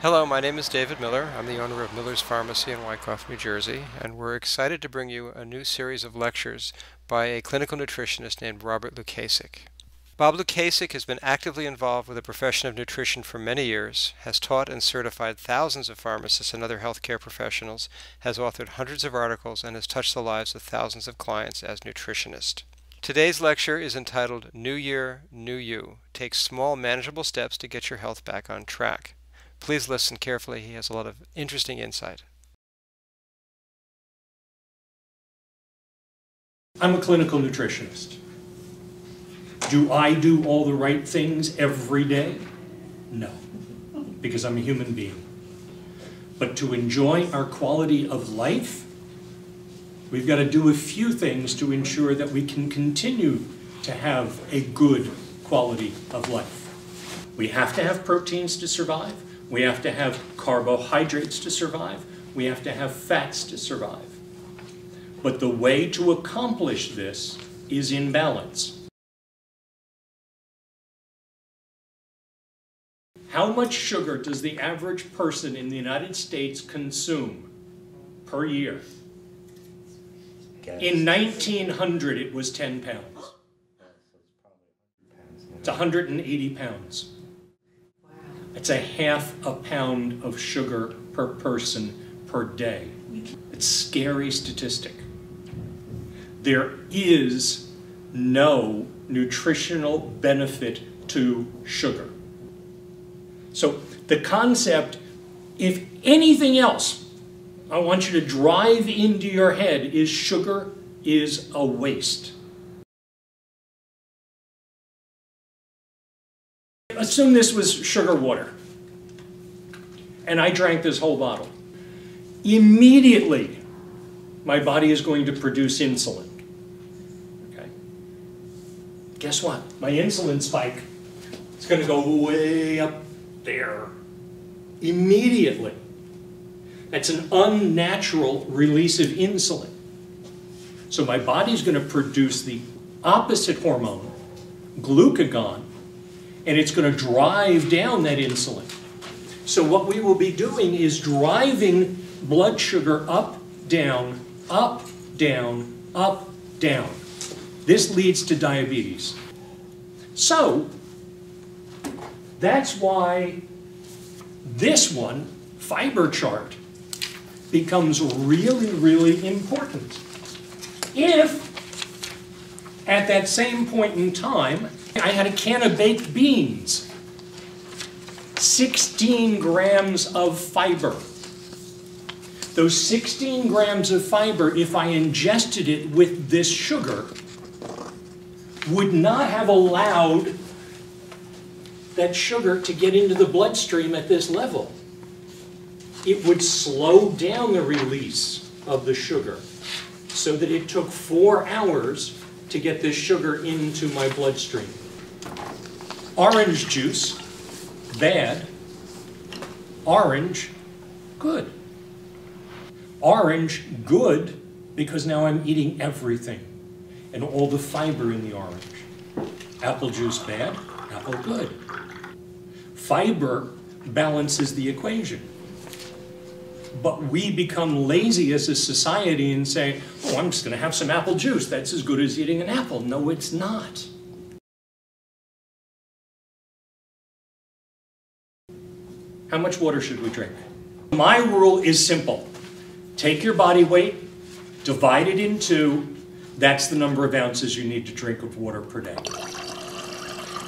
Hello, my name is David Miller. I'm the owner of Miller's Pharmacy in Wyckoff, New Jersey, and we're excited to bring you a new series of lectures by a clinical nutritionist named Bob Lukasik. Bob Lukasik has been actively involved with the profession of nutrition for many years, has taught and certified thousands of pharmacists and other healthcare professionals, has authored hundreds of articles, and has touched the lives of thousands of clients as nutritionist. Today's lecture is entitled New Year, New You. Take small, manageable steps to get your health back on track. Please listen carefully. He has a lot of interesting insight. I'm a clinical nutritionist. Do I do all the right things every day? No, because I'm a human being. But to enjoy our quality of life, we've got to do a few things to ensure that we can continue to have a good quality of life. We have to have proteins to survive. We have to have carbohydrates to survive. We have to have fats to survive. But the way to accomplish this is in balance. How much sugar does the average person in the United States consume per year? In 1900, it was 10 pounds. It's 180 pounds. It's a half a pound of sugar per person per day. It's a scary statistic. There is no nutritional benefit to sugar. So the concept, if anything else, I want you to drive into your head, is sugar is a waste. Assume this was sugar water, and I drank this whole bottle. Immediately, my body is going to produce insulin. Okay? Guess what? My insulin spike is going to go way up there. Immediately. That's an unnatural release of insulin. So my body's going to produce the opposite hormone, glucagon, and it's going to drive down that insulin. So what we will be doing is driving blood sugar up, down, up, down, up, down. This leads to diabetes. So that's why this one, fiber chart, becomes really, really important. If at that same point in time, I had a can of baked beans, 16 grams of fiber. Those 16 grams of fiber, if I ingested it with this sugar, would not have allowed that sugar to get into the bloodstream at this level. It would slow down the release of the sugar so that it took 4 hours to get this sugar into my bloodstream. Orange juice, bad. Orange, good. Orange, good, because now I'm eating everything and all the fiber in the orange. Apple juice, bad. Apple, good. Fiber balances the equation. But we become lazy as a society and say, oh, I'm just going to have some apple juice. That's as good as eating an apple. No, it's not. How much water should we drink? My rule is simple. Take your body weight, divide it in 2. That's the number of ounces you need to drink of water per day.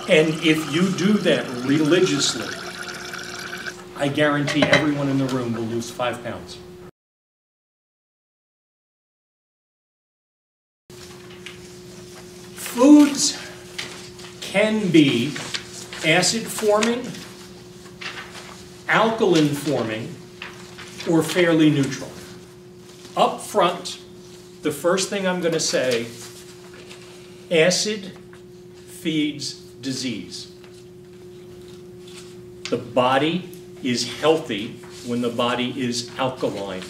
And if you do that religiously, I guarantee everyone in the room will lose 5 pounds. Foods can be acid-forming, alkaline-forming, or fairly neutral. Up front, the first thing I'm going to say, acid feeds disease. The body is healthy when the body is alkaline.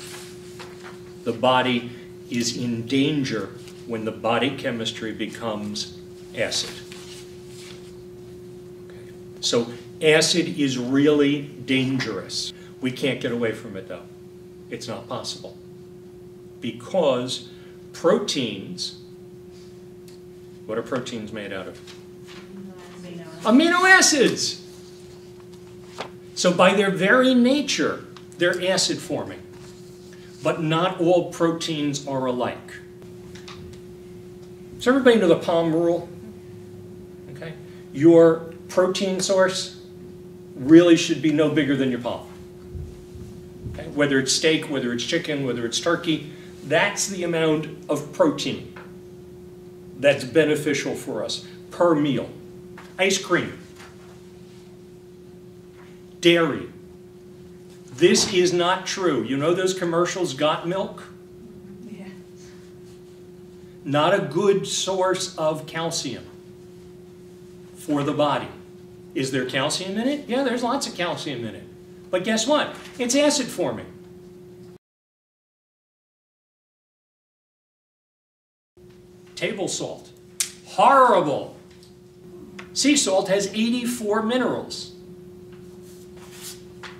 The body is in danger when the body chemistry becomes acid. Okay. So acid is really dangerous. We can't get away from it though. It's not possible. Because proteins, what are proteins made out of? Amino acids. So by their very nature, they're acid forming. But not all proteins are alike. Does everybody know the palm rule? Okay. Your protein source really should be no bigger than your palm. Okay. Whether it's steak, whether it's chicken, whether it's turkey, that's the amount of protein that's beneficial for us per meal. Ice cream, dairy. This is not true. You know those commercials, Got Milk? Yeah. Not a good source of calcium for the body. Is there calcium in it? Yeah, there's lots of calcium in it. But guess what? It's acid forming. Table salt. Horrible. Sea salt has 84 minerals.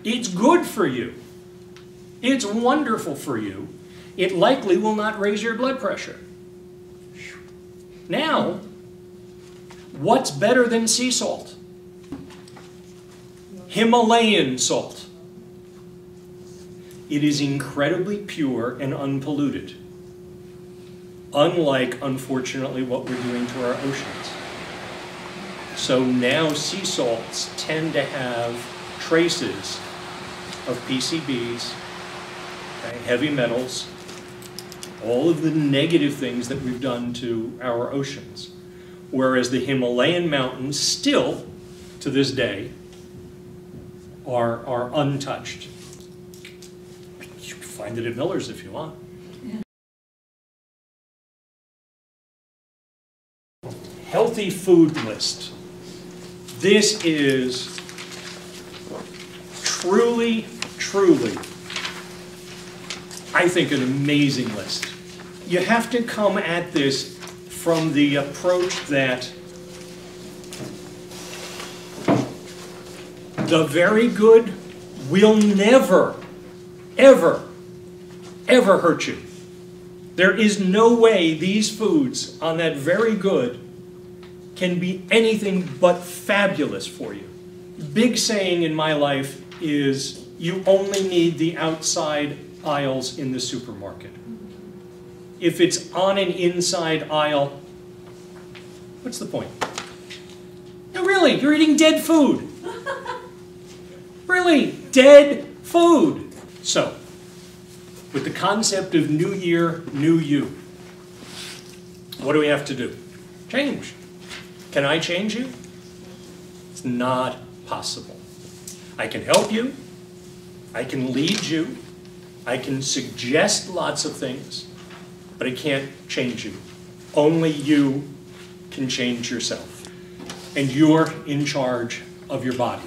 It's good for you. It's wonderful for you. It likely will not raise your blood pressure. Now, what's better than sea salt? Himalayan salt. It is incredibly pure and unpolluted. Unlike, unfortunately, what we're doing to our oceans. So now sea salts tend to have traces of PCBs, okay, heavy metals, all of the negative things that we've done to our oceans. Whereas the Himalayan mountains still, to this day, are untouched. You can find it at Miller's if you want. Healthy food list. This is truly, I think, an amazing list. You have to come at this from the approach that the very good will never, ever, ever hurt you. There is no way these foods on that very good can be anything but fabulous for you. Big saying in my life is you only need the outside aisles in the supermarket. If it's on an inside aisle, what's the point? No, really, you're eating dead food. Really, dead food. So, with the concept of new year, new you, what do we have to do? Change. Can I change you? It's not possible. I can help you. I can lead you. I can suggest lots of things, but I can't change you. Only you can change yourself. And you're in charge of your body.